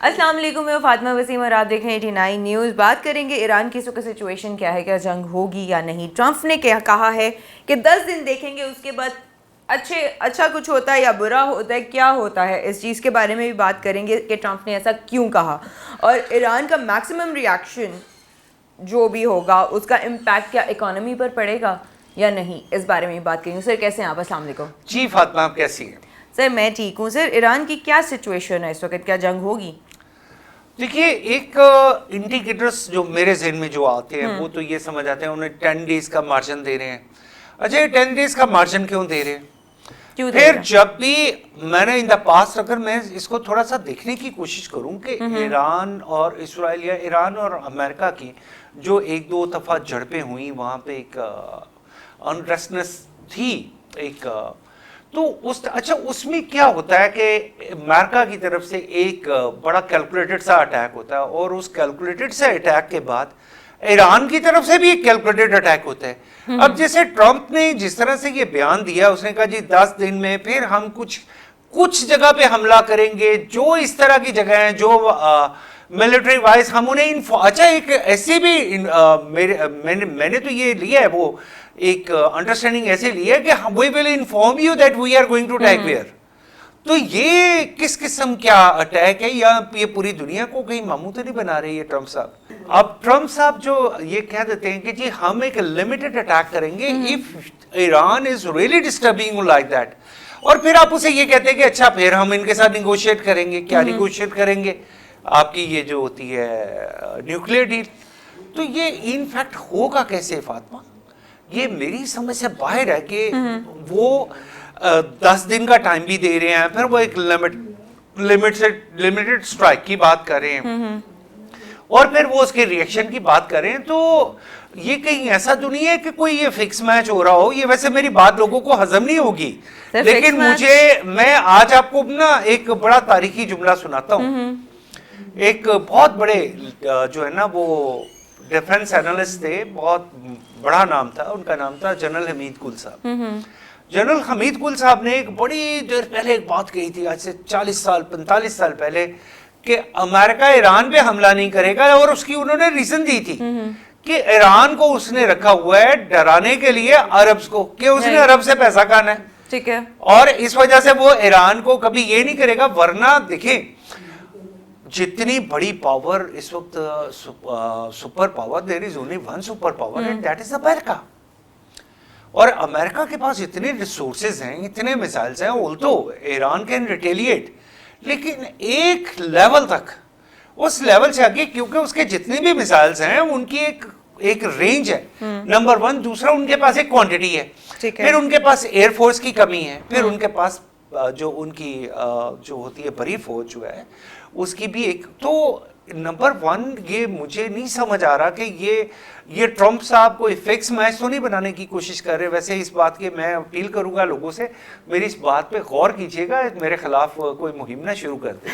السلام علیکم، میں فاطمہ وسیم اور آپ دیکھ رہے ہیں 89 نیوز۔ بات کریں گے ایران کی سچویشن کیا ہے، کیا جنگ ہوگی یا نہیں۔ ٹرمپ نے کیا کہا ہے کہ 10 دن دیکھیں گے، اس کے بعد اچھا کچھ ہوتا ہے یا برا ہوتا ہے، کیا ہوتا ہے، اس چیز کے بارے میں بھی بات کریں گے کہ ٹرمپ نے ایسا کیوں کہا، اور ایران کا میکسیمم ریاکشن جو بھی ہوگا اس کا امپیکٹ کیا اکانومی پر پڑے گا یا نہیں، اس بارے میں بھی بات کریں گے۔ سر کیسے ہیں آپ؟ السلام علیکم۔ جی فاطمہ، آپ کیسی ہیں؟ سر میں ٹھیک ہوں۔ سر ایران کی کیا سچویشن ہے اس وقت، کیا جنگ ہوگی؟ دیکھیے، ایک انڈیکیٹرز جو میرے ذہن میں جو آتے ہیں وہ تو یہ سمجھ آتے ہیں انہیں 10 ڈیز کا مارجن دے رہے ہیں۔ اچھا، یہ 10 ڈیز کا مارجن کیوں دے رہے ہیں؟ پھر جب بھی میں نے ان دا پاسٹ، اگر میں اس کو تھوڑا سا دیکھنے کی کوشش کروں کہ ایران اور اسرائیل یا ایران اور امریکہ کی جو ایک دو دفعہ جھڑپیں ہوئیں، وہاں پہ ایک انریسٹنس تھی ایک، تو اس میں کیا ہوتا ہے کہ امریکہ کی طرف سے ایک بڑا کیلکولیٹڈ سا اٹیک ہوتا ہے، اور اس کیلکولیٹڈ سے اٹیک کے بعد ایران کی طرف سے بھی ایک کیلکولیٹڈ اٹیک ہوتا ہے۔ اب جیسے ٹرمپ نے جس طرح سے یہ بیان دیا، اس نے کہا جی 10 دن میں پھر ہم کچھ جگہ پہ حملہ کریں گے، جو اس طرح کی جگہ ہیں جو ملٹری وائز ہم انہیں اچھا ایک ایسے بھی میں نے تو یہ لیا ہے، وہ ایک انڈرسٹینڈنگ ایسے لی ہے کہ we will inform you that we are going to attack where۔ تو یہ کس قسم کیا اٹیک ہے، یا یہ پوری دنیا کو کہیں معمول تو نہیں بنا رہی ہے ٹرمپ صاحب؟ اب ٹرمپ صاحب جو یہ کہہ دیتے ہیں کہ جی ہم ایک لمیٹڈ اٹیک کریں گے if Iran is really disturbing like that، اور پھر آپ اسے یہ کہتے ہیں کہ اچھا پھر ہم ان کے ساتھ نیگوشیٹ کریں گے۔ کیا نیگوشیٹ کریں گے؟ آپ کی یہ جو ہوتی ہے نیوکلیئر ڈیل۔ تو یہ ان فیکٹ ہوگا کیسے فاطمہ؟ یہ میری سمجھ سے باہر ہے کہ وہ 10 دن کا ٹائم بھی دے رہے ہیں، پھر وہ ایک لمیٹڈ سٹرائک کی بات کر رہے ہیں، اور پھر وہ اس کے ریئیکشن کی بات کر رہے ہیں۔ تو یہ کہیں ایسا تو نہیں ہے کہ کوئی یہ فکس میچ ہو رہا ہو۔ یہ ویسے میری بات لوگوں کو ہضم نہیں ہوگی، لیکن میں آج آپ کو نا ایک بڑا تاریخی جملہ سناتا ہوں۔ ایک بہت بڑے جو ہے نا وہ ڈیفنس اینالسٹ تھے، بہت بڑا نام تھا ان کا، نام تھا جنرل حمید کل صاحب۔ جنرل حمید کل صاحب نے ایک بڑی دیر پہلے ایک بات کہی تھی، آج سے 40 سال 45 سال پہلے، کہ امریکہ ایران پہ حملہ نہیں کرے گا، اور اس کی انہوں نے ریزن دی تھی کہ ایران کو اس نے رکھا ہوا ہے ڈرانے کے لیے عربز کو، کہ اس نے عرب سے پیسہ کھانا ہے، ٹھیک ہے، اور اس وجہ سے وہ ایران کو کبھی یہ نہیں کرے گا۔ ورنہ دیکھیں جتنی بڑی پاور اس وقت super power, there is only one super power and that is America, اور امریکہ کے پاس اتنے ریسورسز ہیں، اتنے میزائلز ہیں، آلدو ایران کین ریٹیلیٹ، لیکن ایک لیول تک، اس لیول سے آگے، کیونکہ اس کے جتنے بھی میزائلز ہیں ان کی ایک رینج ہے، نمبر 1۔ دوسرا ان کے پاس ایک کوانٹٹی ہے، پھر ان کے پاس ایئر فورس کی کمی ہے، پھر ان کے پاس جو ان کی جو ہوتی ہے بری فوج جو ہے اس کی بھی ایک۔ تو نمبر 1 یہ مجھے نہیں سمجھ آ رہا کہ یہ ٹرمپ صاحب کوئی فکس میچ تو نہیں بنانے کی کوشش کر رہے۔ ویسے اس بات کے میں اپیل کروں گا لوگوں سے، میری اس بات پہ غور کیجیے گا، میرے خلاف کوئی مہم نہ شروع کر دیں۔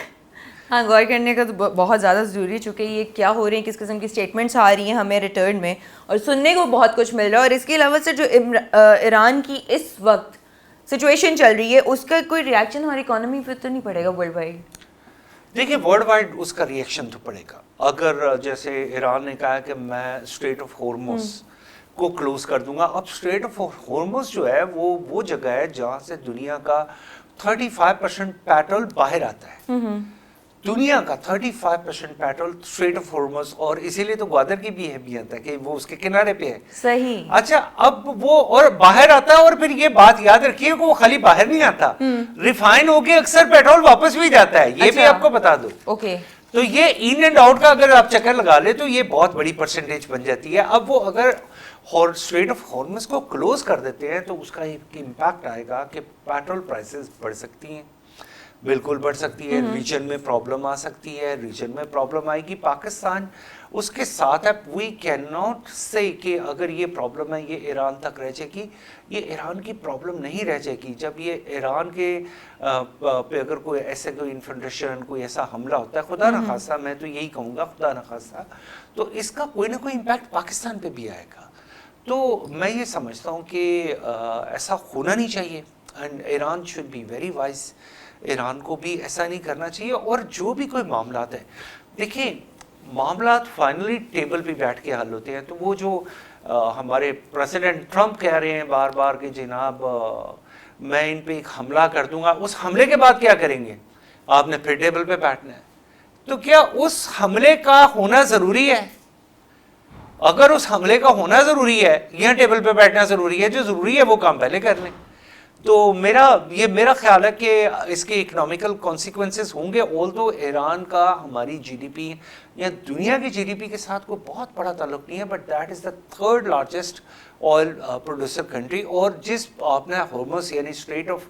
ہاں، غور کرنے کا تو بہت زیادہ ضروری ہے، چونکہ یہ کیا ہو رہی ہیں، کس قسم کی اسٹیٹمنٹس آ رہی ہیں ہمیں ریٹرن میں، اور سننے کو بہت کچھ مل رہا ہے۔ اور اس کے علاوہ سے جو ایران کی اس وقت سچویشن چل رہی ہے، اس کا کوئی ریئیکشن ہماری اکانومی پہ تو نہیں پڑے گا ورلڈ وائڈ؟ دیکھیں ورلڈ وائڈ اس کا ریئیکشن تو پڑے گا۔ اگر جیسے ایران نے کہا کہ میں اسٹریٹ آف ہورمز کو کلوز کر دوں گا۔ اب اسٹریٹ آف ہورمز جو ہے وہ جگہ ہے جہاں سے دنیا کا 35% پیٹرول باہر آتا ہے، دنیا کا 35% پیٹرول اسٹریٹ آف ہورمز، اور اسی لیے تو گوادر کی بھی اہمیت ہے کہ وہ اس کے کنارے پہ ہے۔ صحیح۔ اچھا، اب وہ اور باہر آتا ہے، اور پھر یہ بات یاد رکھیے کہ وہ خالی باہر نہیں آتا، ریفائن ہو کے اکثر پیٹرول واپس بھی جاتا ہے، یہ بھی آپ کو بتا دوں۔ اوکے، تو یہ ان اینڈ آؤٹ کا اگر آپ چکر لگا لیں تو یہ بہت بڑی پرسنٹیج بن جاتی ہے۔ اب وہ اگر اسٹریٹ آف ہارمز کو کلوز کر دیتے ہیں تو اس کا ایک امپیکٹ آئے گا کہ پیٹرول پرائسز بڑھ سکتی ہیں، بالکل بڑھ سکتی ہے، ریجن میں پرابلم آ سکتی ہے، ریجن میں پرابلم آئے گی۔ پاکستان اس کے ساتھ ہے، وی کین ناٹ سے کہ اگر یہ پرابلم ہے یہ ایران تک رہ جائے گی، یہ ایران کی پرابلم نہیں رہ جائے گی۔ جب یہ ایران کے پہ اگر کوئی ایسے کوئی انفنٹریشن، کوئی ایسا حملہ ہوتا ہے، خدا نخواستہ، میں تو یہی کہوں گا خدا نخواستہ، تو اس کا کوئی نہ کوئی امپیکٹ پاکستان پہ بھی آئے گا۔ تو میں یہ سمجھتا ہوں کہ ایسا ہونا نہیں چاہیے، and Iran should be very wise. Iran کو بھی ایسا نہیں کرنا چاہیے. اور جو بھی کوئی معاملات ہیں, دیکھیں معاملات فائنلی ٹیبل پہ بیٹھ کے حل ہوتے ہیں. تو وہ جو ہمارے پریزیڈنٹ ٹرمپ کہہ رہے ہیں بار بار کہ جناب میں ان پہ ایک حملہ کر دوں گا, اس حملے کے بعد کیا کریں گے؟ آپ نے پھر ٹیبل پہ بیٹھنا ہے. تو کیا اس حملے کا ہونا ضروری ہے؟ اگر اس حملے کا ہونا ضروری ہے یا ٹیبل پہ بیٹھنا ضروری ہے, جو ضروری ہے وہ کام پہلے کر لیں. تو میرا خیال ہے کہ اس کے اکنامیکل کانسیکوینسز ہوں گے. آلدو ایران کا ہماری جی ڈی پی یا دنیا کی جی ڈی پی کے ساتھ کوئی بہت بڑا تعلق نہیں ہے, but that is the third largest oil producer country. اور جس آپ نے ہورمز یعنی اسٹریٹ آف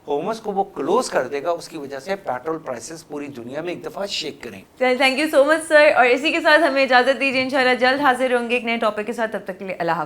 ہورمز کو وہ کلوز کر دے گا, اس کی وجہ سے پیٹرول پرائسز پوری دنیا میں ایک دفعہ شیک کریں. تھینک یو سو مچ سر. اور اسی کے ساتھ ہمیں اجازت دیجیے, انشاءاللہ جلد حاضر ہوں گے ایک نئے ٹاپک کے ساتھ. تب تک کے لیے اللہ حافظ.